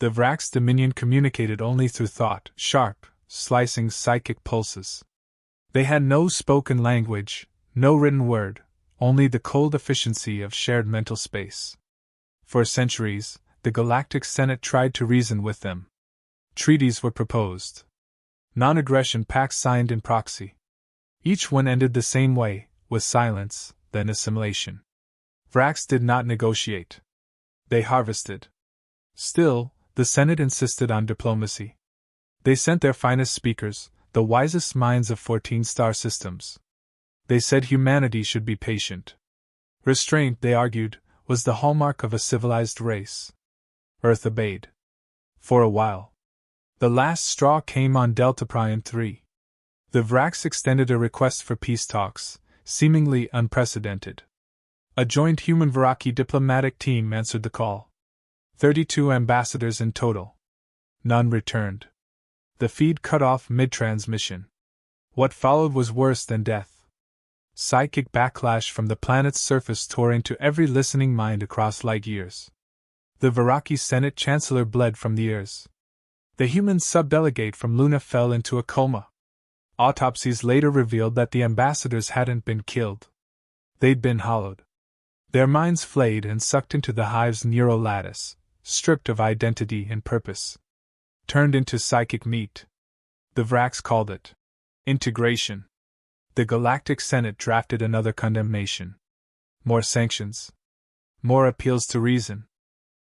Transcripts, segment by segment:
The Vrax Dominion communicated only through thought, sharp, slicing psychic pulses. They had no spoken language, no written word, only the cold efficiency of shared mental space. For centuries, the Galactic Senate tried to reason with them. Treaties were proposed. Non-aggression pacts signed in proxy. Each one ended the same way, with silence, then assimilation. Vrax did not negotiate. They harvested. Still, the Senate insisted on diplomacy. They sent their finest speakers, the wisest minds of 14 star systems. They said humanity should be patient. Restraint, they argued, was the hallmark of a civilized race. Earth obeyed. For a while. The last straw came on Delta Prime 3. The Vrax extended a request for peace talks, seemingly unprecedented. A joint human-Viraki diplomatic team answered the call. 32 ambassadors in total. None returned. The feed cut off mid-transmission. What followed was worse than death. Psychic backlash from the planet's surface tore into every listening mind across light years. The Viraki Senate Chancellor bled from the ears. The human subdelegate from Luna fell into a coma. Autopsies later revealed that the ambassadors hadn't been killed. They'd been hollowed. Their minds flayed and sucked into the hive's neural lattice, stripped of identity and purpose. Turned into psychic meat. The Vrax called it integration. The Galactic Senate drafted another condemnation. More sanctions. More appeals to reason.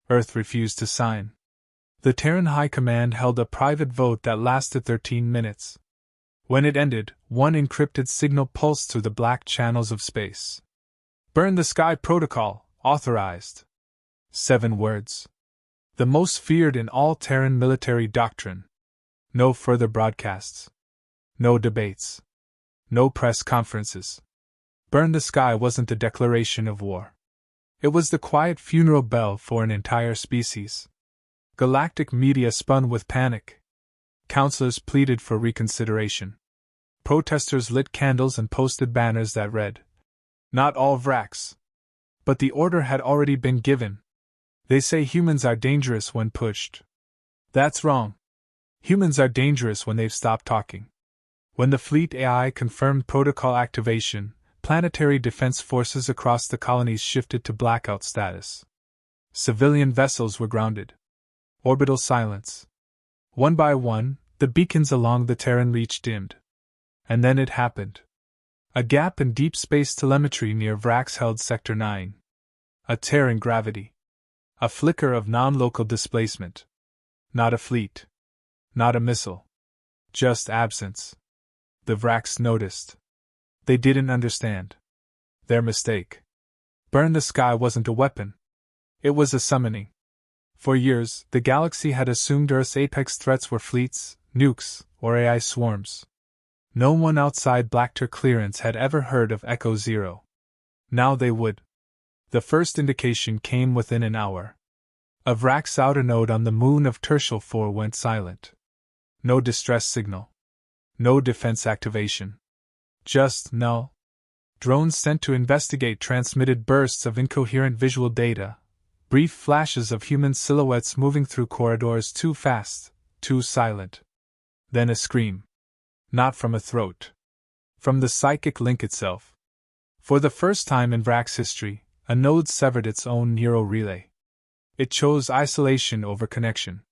Earth refused to sign. The Terran High Command held a private vote that lasted 13 minutes. When it ended, one encrypted signal pulsed through the black channels of space. Burn the Sky Protocol, authorized. 7 words. The most feared in all Terran military doctrine. No further broadcasts. No debates. No press conferences. Burn the Sky wasn't a declaration of war. It was the quiet funeral bell for an entire species. Galactic media spun with panic. Counselors pleaded for reconsideration. Protesters lit candles and posted banners that read, "Not all Vrax." But the order had already been given. They say humans are dangerous when pushed. That's wrong. Humans are dangerous when they've stopped talking. When the fleet AI confirmed protocol activation, planetary defense forces across the colonies shifted to blackout status. Civilian vessels were grounded. Orbital silence. One by one, the beacons along the Terran reach dimmed. And then it happened. A gap in deep space telemetry near Vrax held Sector 9. A tear in gravity. A flicker of non-local displacement. Not a fleet. Not a missile. Just absence. The Vrax noticed. They didn't understand. Their mistake. Burn the Sky wasn't a weapon. It was a summoning. For years, the galaxy had assumed Earth's apex threats were fleets, nukes, or AI swarms. No one outside Blackter clearance had ever heard of Echo Zero. Now they would. The first indication came within an hour. A Vrax outer node on the moon of Tertial 4 went silent. No distress signal. No defense activation. Just null. Drones sent to investigate transmitted bursts of incoherent visual data, brief flashes of human silhouettes moving through corridors too fast, too silent. Then a scream. Not from a throat. From the psychic link itself. For the first time in Vrax history, a node severed its own neural relay. It chose isolation over connection.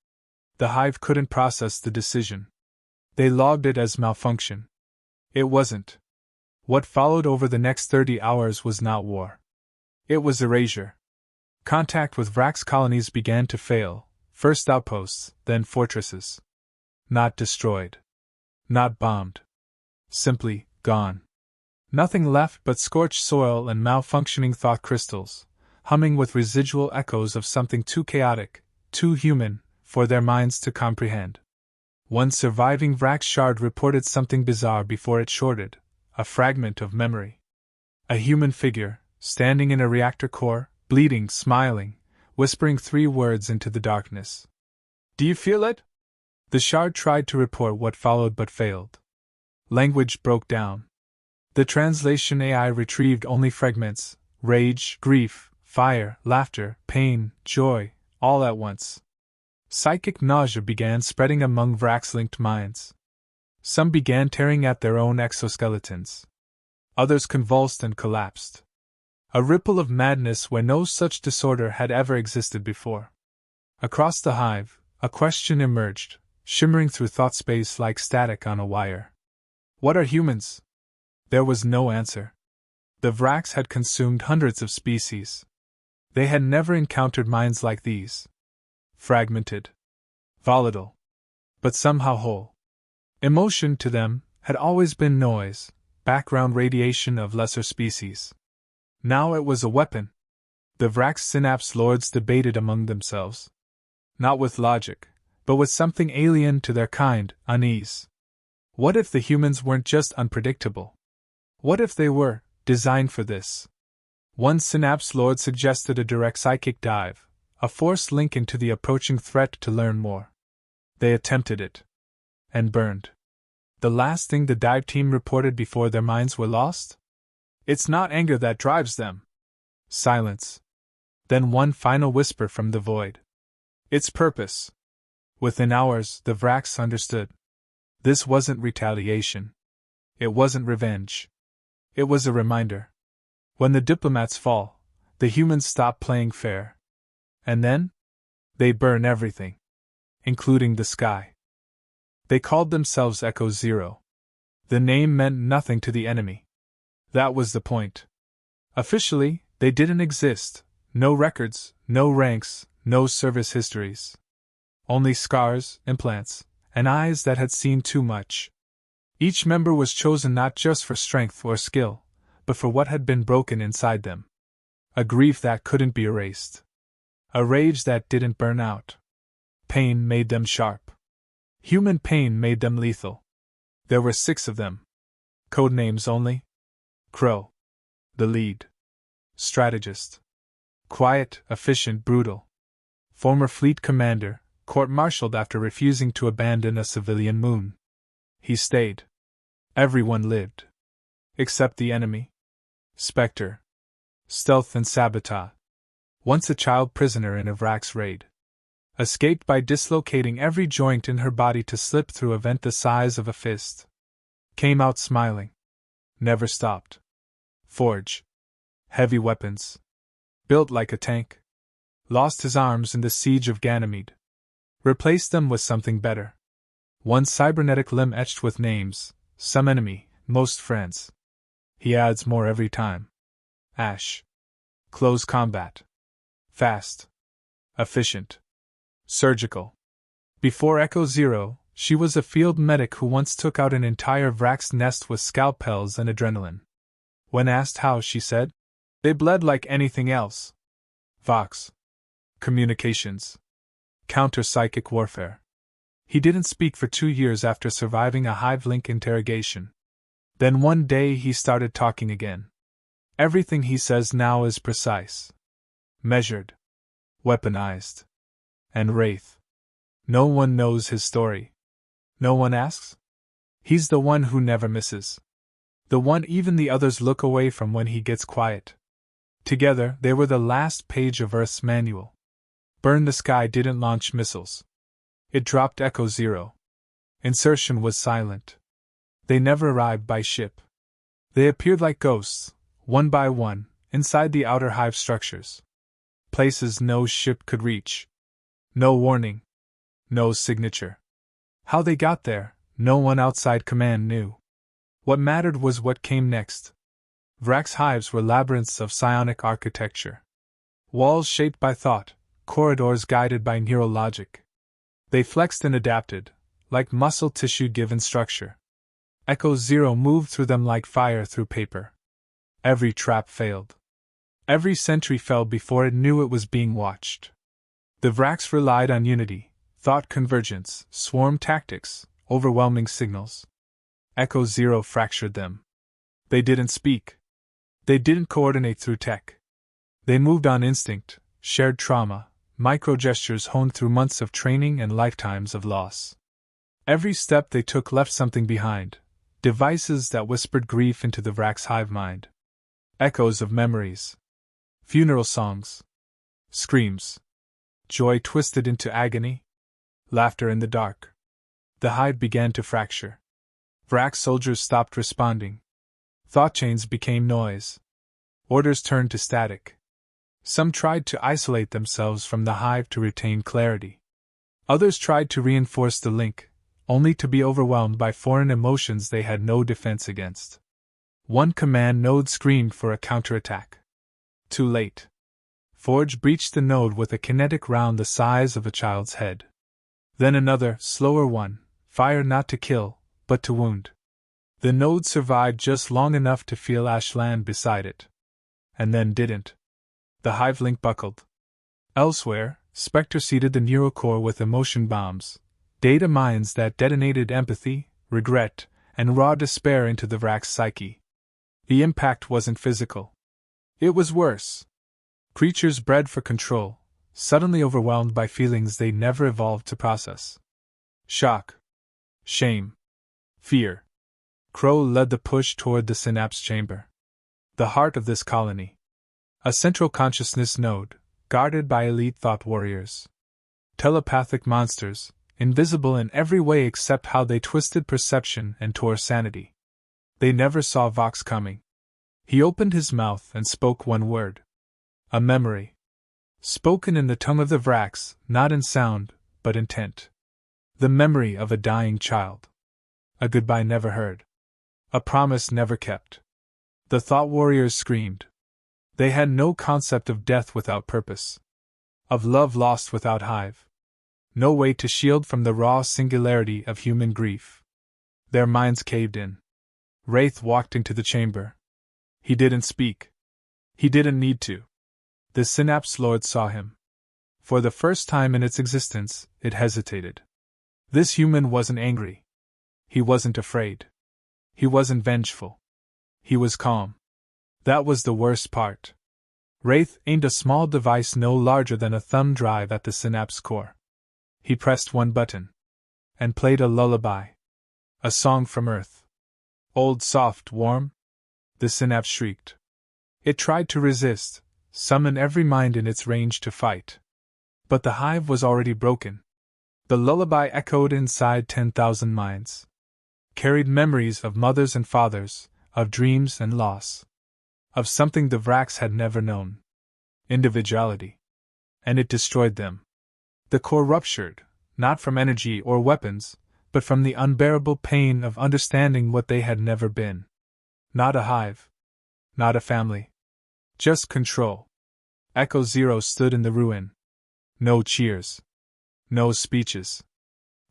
The hive couldn't process the decision. They logged it as malfunction. It wasn't. What followed over the next 30 hours was not war. It was erasure. Contact with Vrax colonies began to fail, first outposts, then fortresses. Not destroyed. Not bombed. Simply gone. Nothing left but scorched soil and malfunctioning thought crystals, humming with residual echoes of something too chaotic, too human, for their minds to comprehend. One surviving Vrax shard reported something bizarre before it shorted, a fragment of memory. A human figure, standing in a reactor core, bleeding, smiling, whispering 3 words into the darkness. "Do you feel it?" The shard tried to report what followed but failed. Language broke down. The translation AI retrieved only fragments: rage, grief, fire, laughter, pain, joy, all at once. Psychic nausea began spreading among Vrax-linked minds. Some began tearing at their own exoskeletons. Others convulsed and collapsed. A ripple of madness where no such disorder had ever existed before. Across the hive, a question emerged, shimmering through thought space like static on a wire. What are humans? There was no answer. The Vrax had consumed hundreds of species. They had never encountered minds like these. Fragmented. Volatile. But somehow whole. Emotion, to them, had always been noise, background radiation of lesser species. Now it was a weapon. The Vrax Synapse Lords debated among themselves. Not with logic, but with something alien to their kind, unease. What if the humans weren't just unpredictable? What if they were designed for this? One Synapse Lord suggested a direct psychic dive, a forced link into the approaching threat to learn more. They attempted it. And burned. The last thing the dive team reported before their minds were lost? It's not anger that drives them. Silence. Then one final whisper from the void. It's purpose. Within hours, the Vrax understood. This wasn't retaliation. It wasn't revenge. It was a reminder. When the diplomats fall, the humans stop playing fair. And then? They burn everything. Including the sky. They called themselves Echo Zero. The name meant nothing to the enemy. That was the point. Officially, they didn't exist. No records, no ranks, no service histories. Only scars, implants, and eyes that had seen too much. Each member was chosen not just for strength or skill, but for what had been broken inside them. A grief that couldn't be erased. A rage that didn't burn out. Pain made them sharp. Human pain made them lethal. There were 6 of them. Code names only. Crow. The lead. Strategist. Quiet, efficient, brutal. Former fleet commander, court-martialed after refusing to abandon a civilian moon. He stayed. Everyone lived. Except the enemy. Spectre. Stealth and sabotage. Once a child prisoner in a Vrax raid. Escaped by dislocating every joint in her body to slip through a vent the size of a fist. Came out smiling. Never stopped. Forge. Heavy weapons. Built like a tank. Lost his arms in the siege of Ganymede. Replaced them with something better. One cybernetic limb etched with names, some enemy, most friends. He adds more every time. Ash. Close combat. Fast. Efficient. Surgical. Before Echo Zero, she was a field medic who once took out an entire Vrax nest with scalpels and adrenaline. When asked how, she said, "They bled like anything else." Vox. Communications. Counter-psychic warfare. He didn't speak for 2 years after surviving a Hive-Link interrogation. Then one day he started talking again. Everything he says now is precise. Measured. Weaponized. And Wraith. No one knows his story. No one asks? He's the one who never misses. The one even the others look away from when he gets quiet. Together, they were the last page of Earth's manual. Burn the Sky didn't launch missiles. It dropped Echo Zero. Insertion was silent. They never arrived by ship. They appeared like ghosts, one by one, inside the outer hive structures. Places no ship could reach. No warning. No signature. How they got there, no one outside command knew. What mattered was what came next. Vrax hives were labyrinths of psionic architecture. Walls shaped by thought, corridors guided by neural logic. They flexed and adapted, like muscle tissue given structure. Echo Zero moved through them like fire through paper. Every trap failed. Every sentry fell before it knew it was being watched. The Vrax relied on unity, thought convergence, swarm tactics, overwhelming signals. Echo Zero fractured them. They didn't speak. They didn't coordinate through tech. They moved on instinct, shared trauma, micro-gestures honed through months of training and lifetimes of loss. Every step they took left something behind, devices that whispered grief into the Vrax hive mind. Echoes of memories. Funeral songs. Screams. Joy twisted into agony. Laughter in the dark. The hive began to fracture. Vrak soldiers stopped responding. Thought chains became noise. Orders turned to static. Some tried to isolate themselves from the hive to retain clarity. Others tried to reinforce the link, only to be overwhelmed by foreign emotions they had no defense against. One command node screamed for a counterattack. Too late. Forge breached the node with a kinetic round the size of a child's head. Then another, slower one, fired not to kill, but to wound. The node survived just long enough to feel Ashland beside it. And then didn't. The hive link buckled. Elsewhere, Spectre seeded the neurocore with emotion bombs, data mines that detonated empathy, regret, and raw despair into the Vrak's psyche. The impact wasn't physical. It was worse. Creatures bred for control, suddenly overwhelmed by feelings they never evolved to process. Shock. Shame. Fear. Crow led the push toward the synapse chamber. The heart of this colony. A central consciousness node, guarded by elite thought warriors. Telepathic monsters, invisible in every way except how they twisted perception and tore sanity. They never saw Vox coming. He opened his mouth and spoke one word. A memory. Spoken in the tongue of the Vraks, not in sound, but intent. The memory of a dying child. A goodbye never heard. A promise never kept. The thought warriors screamed. They had no concept of death without purpose. Of love lost without hive. No way to shield from the raw singularity of human grief. Their minds caved in. Wraith walked into the chamber. He didn't speak. He didn't need to. The Synapse Lord saw him. For the first time in its existence, it hesitated. This human wasn't angry. He wasn't afraid. He wasn't vengeful. He was calm. That was the worst part. Wraith aimed a small device no larger than a thumb drive at the synapse core. He pressed one button. And played a lullaby. A song from Earth. Old, soft, warm? The synapse shrieked. It tried to resist, summon every mind in its range to fight. But the hive was already broken. The lullaby echoed inside 10,000 minds. Carried memories of mothers and fathers, of dreams and loss. Of something the Vraks had never known. Individuality. And it destroyed them. The core ruptured, not from energy or weapons, but from the unbearable pain of understanding what they had never been. Not a hive. Not a family. Just control. Echo Zero stood in the ruin. No cheers. No speeches.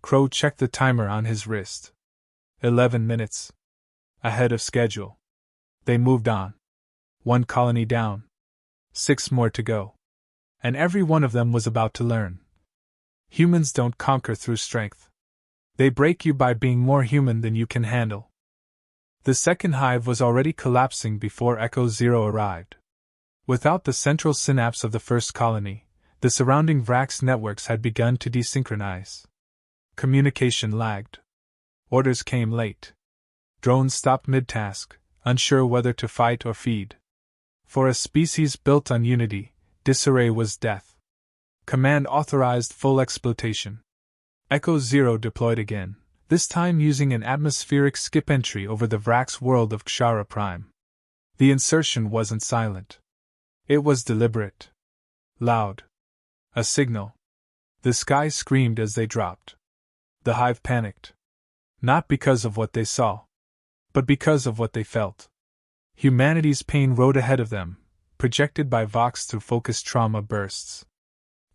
Crow checked the timer on his wrist. 11 minutes. Ahead of schedule. They moved on. 1 colony down. 6 more to go. And every one of them was about to learn. Humans don't conquer through strength. They break you by being more human than you can handle. The second hive was already collapsing before Echo Zero arrived. Without the central synapse of the first colony, the surrounding Vraks networks had begun to desynchronize. Communication lagged. Orders came late. Drones stopped mid-task, unsure whether to fight or feed. For a species built on unity, disarray was death. Command authorized full exploitation. Echo Zero deployed again, this time using an atmospheric skip entry over the Vraks world of Kshara Prime. The insertion wasn't silent. It was deliberate. Loud. A signal. The sky screamed as they dropped. The hive panicked. Not because of what they saw, but because of what they felt. Humanity's pain rode ahead of them, projected by Vox through focused trauma bursts.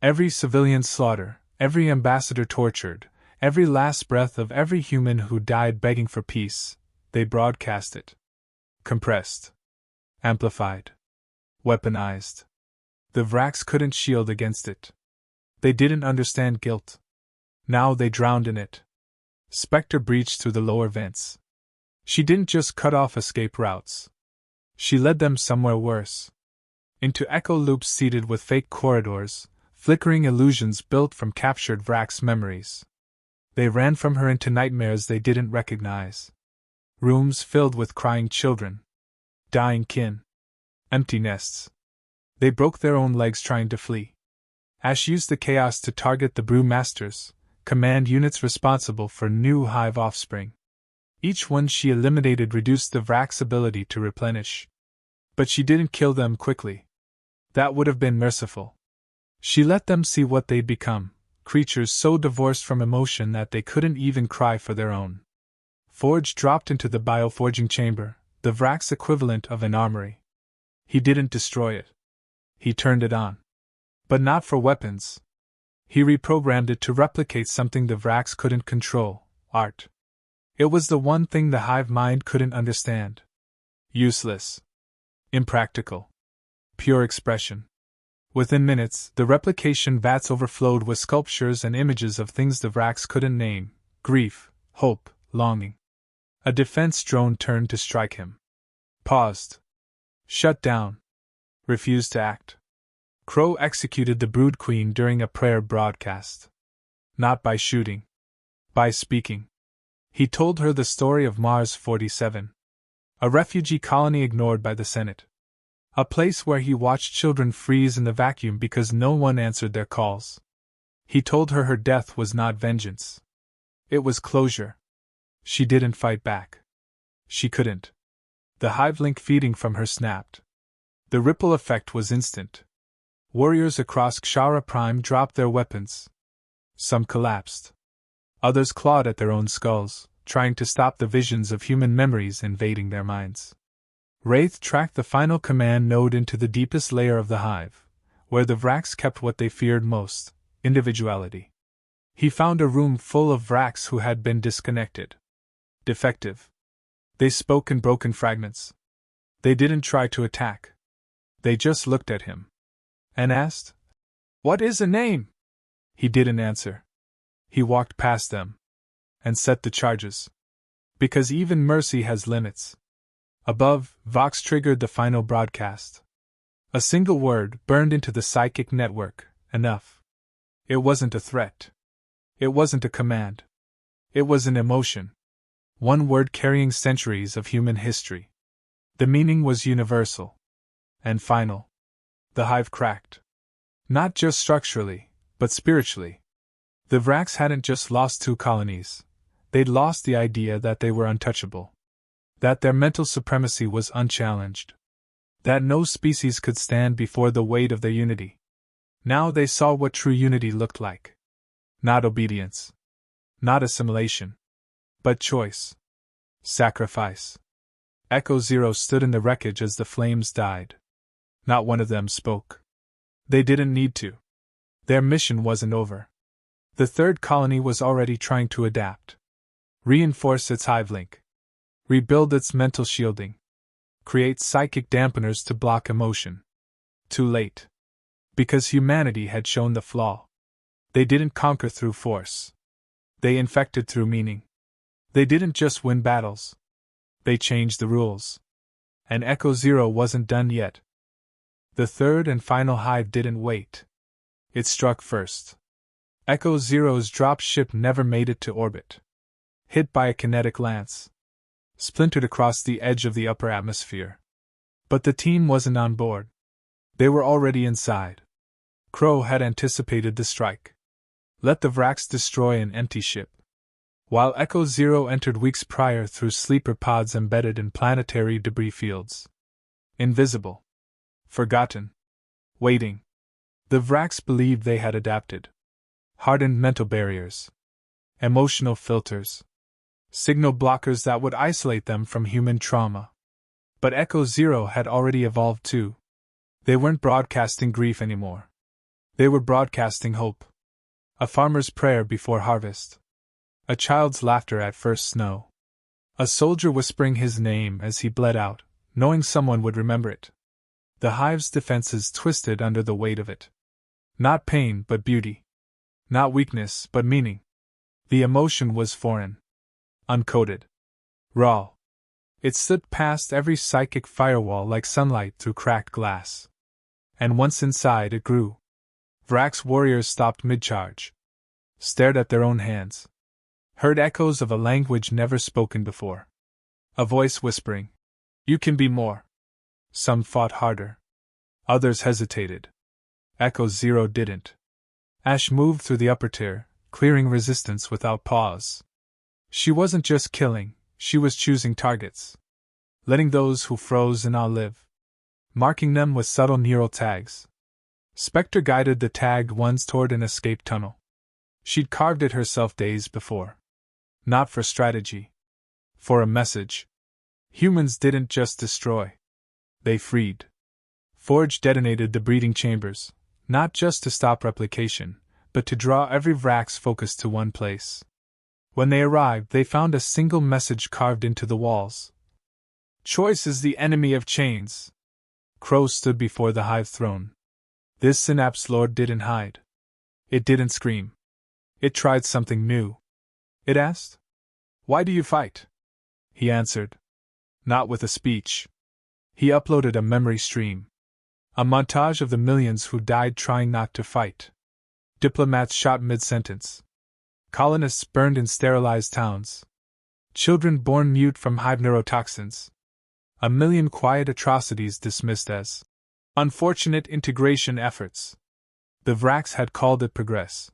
Every civilian slaughter, every ambassador tortured, every last breath of every human who died begging for peace, they broadcast it. Compressed. Amplified. Weaponized. The Vraks couldn't shield against it. They didn't understand guilt. Now they drowned in it. Spectre breached through the lower vents. She didn't just cut off escape routes. She led them somewhere worse. Into echo loops seeded with fake corridors, flickering illusions built from captured Vraks memories. They ran from her into nightmares they didn't recognize. Rooms filled with crying children. Dying kin. Empty nests. They broke their own legs trying to flee. Ash used the chaos to target the brewmasters, command units responsible for new hive offspring. Each one she eliminated reduced the Vrax's ability to replenish. But she didn't kill them quickly. That would have been merciful. She let them see what they'd become, creatures so divorced from emotion that they couldn't even cry for their own. Forge dropped into the bioforging chamber, the Vrax equivalent of an armory. He didn't destroy it. He turned it on. But not for weapons. He reprogrammed it to replicate something the Vrax couldn't control: art. It was the one thing the hive mind couldn't understand. Useless. Impractical. Pure expression. Within minutes, the replication vats overflowed with sculptures and images of things the Vrax couldn't name: grief, hope, longing. A defense drone turned to strike him. Paused. Shut down. Refused to act. Crow executed the Brood Queen during a prayer broadcast. Not by shooting. By speaking. He told her the story of Mars 47. A refugee colony ignored by the Senate. A place where he watched children freeze in the vacuum because no one answered their calls. He told her her death was not vengeance. It was closure. She didn't fight back. She couldn't. The hive link feeding from her snapped. The ripple effect was instant. Warriors across Kshara Prime dropped their weapons. Some collapsed. Others clawed at their own skulls, trying to stop the visions of human memories invading their minds. Wraith tracked the final command node into the deepest layer of the hive, where the Vrax kept what they feared most: individuality. He found a room full of Vrax who had been disconnected. Defective. They spoke in broken fragments. They didn't try to attack. They just looked at him. And asked, "What is a name?" He didn't answer. He walked past them. And set the charges. Because even mercy has limits. Above, Vox triggered the final broadcast. A single word burned into the psychic network: enough. It wasn't a threat. It wasn't a command. It was an emotion. One word carrying centuries of human history. The meaning was universal. And final. The hive cracked. Not just structurally, but spiritually. The Vrax hadn't just lost 2 colonies. They'd lost the idea that they were untouchable. That their mental supremacy was unchallenged. That no species could stand before the weight of their unity. Now they saw what true unity looked like. Not obedience. Not assimilation. But choice. Sacrifice. Echo Zero stood in the wreckage as the flames died. Not one of them spoke. They didn't need to. Their mission wasn't over. The 3rd colony was already trying to adapt. Reinforce its hive link. Rebuild its mental shielding. Create psychic dampeners to block emotion. Too late. Because humanity had shown the flaw. They didn't conquer through force. They infected through meaning. They didn't just win battles. They changed the rules. And Echo Zero wasn't done yet. The 3rd and final hive didn't wait. It struck first. Echo Zero's drop ship never made it to orbit. Hit by a kinetic lance. Splintered across the edge of the upper atmosphere. But the team wasn't on board. They were already inside. Crow had anticipated the strike. Let the Vrax destroy an empty ship. While Echo Zero entered weeks prior through sleeper pods embedded in planetary debris fields. Invisible. Forgotten. Waiting. The Vrax believed they had adapted. Hardened mental barriers. Emotional filters. Signal blockers that would isolate them from human trauma. But Echo Zero had already evolved too. They weren't broadcasting grief anymore. They were broadcasting hope. A farmer's prayer before harvest. A child's laughter at first snow. A soldier whispering his name as he bled out, knowing someone would remember it. The hive's defenses twisted under the weight of it. Not pain, but beauty. Not weakness, but meaning. The emotion was foreign. Uncoded. Raw. It slid past every psychic firewall like sunlight through cracked glass. And once inside, it grew. Vrax warriors stopped mid-charge. Stared at their own hands. Heard echoes of a language never spoken before. A voice whispering, "You can be more." Some fought harder. Others hesitated. Echo Zero didn't. Ash moved through the upper tier, clearing resistance without pause. She wasn't just killing, she was choosing targets. Letting those who froze in awe live. Marking them with subtle neural tags. Spectre guided the tagged ones toward an escape tunnel. She'd carved it herself days before. Not for strategy. For a message. Humans didn't just destroy. They freed. Forge detonated the breeding chambers, not just to stop replication, but to draw every Vrax focus to one place. When they arrived, they found a single message carved into the walls. Choice is the enemy of chains. Crow stood before the hive throne. This Synapse Lord didn't hide. It didn't scream. It tried something new. It asked, "Why do you fight?" He answered. Not with a speech. He uploaded a memory stream. A montage of the millions who died trying not to fight. Diplomats shot mid-sentence. Colonists burned in sterilized towns. Children born mute from hive neurotoxins. A million quiet atrocities dismissed as unfortunate integration efforts. The Vrax had called it progress.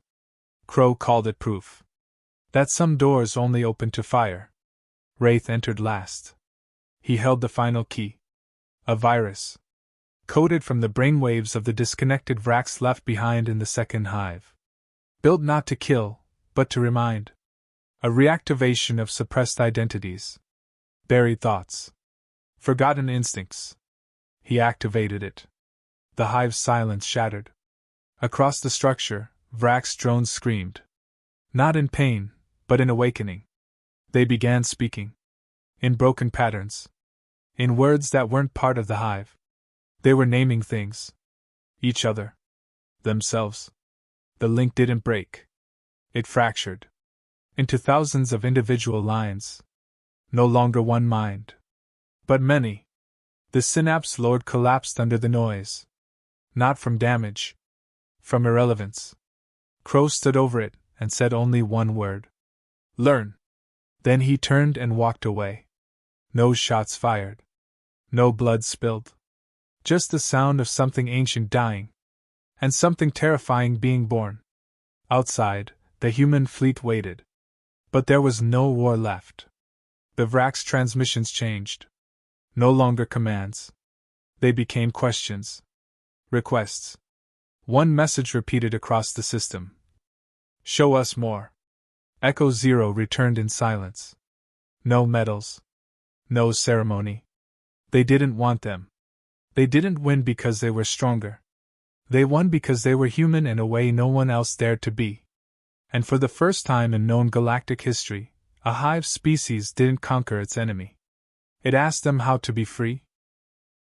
Crow called it proof. That some doors only opened to fire. Wraith entered last. He held the final key. A virus. Coded from the brainwaves of the disconnected Vrax left behind in the second hive. Built not to kill, but to remind. A reactivation of suppressed identities. Buried thoughts. Forgotten instincts. He activated it. The hive's silence shattered. Across the structure, Vrax drones screamed. Not in pain, but in awakening. They began speaking. In broken patterns. In words that weren't part of the hive. They were naming things. Each other. Themselves. The link didn't break. It fractured. Into thousands of individual lines. No longer one mind. But many. The Synapse Lord collapsed under the noise. Not from damage. From irrelevance. Crow stood over it and said only one word. Learn. Then he turned and walked away. No shots fired. No blood spilled. Just the sound of something ancient dying. And something terrifying being born. Outside, the human fleet waited. But there was no war left. The Vrax transmissions changed. No longer commands. They became questions. Requests. One message repeated across the system. Show us more. Echo Zero returned in silence. No medals. No ceremony. They didn't want them. They didn't win because they were stronger. They won because they were human in a way no one else dared to be. And for the first time in known galactic history, a hive species didn't conquer its enemy. It asked them how to be free.